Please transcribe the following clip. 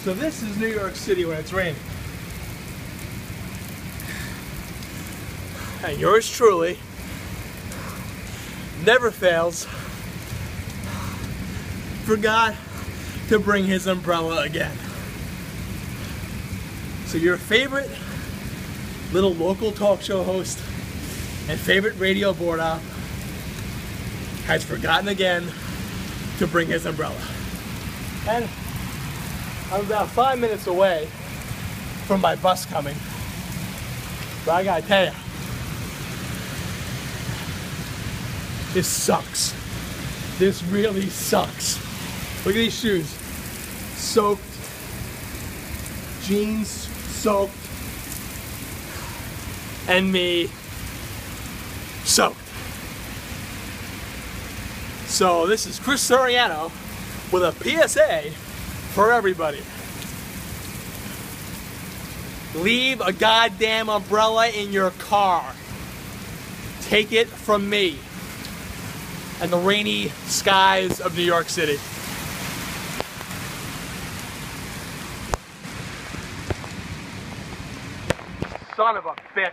So this is New York City when it's raining. And yours truly never fails, forgot to bring his umbrella again. So your favorite little local talk show host and favorite radio board op has forgotten again to bring his umbrella. And I'm about 5 minutes away from my bus coming. But I gotta tell you, this sucks. This really sucks. Look at these shoes. Soaked. Jeans soaked. And me soaked. So this is Chris Soriano with a PSA for everybody. Leave a goddamn umbrella in your car. Take it from me and the rainy skies of New York City. Son of a bitch.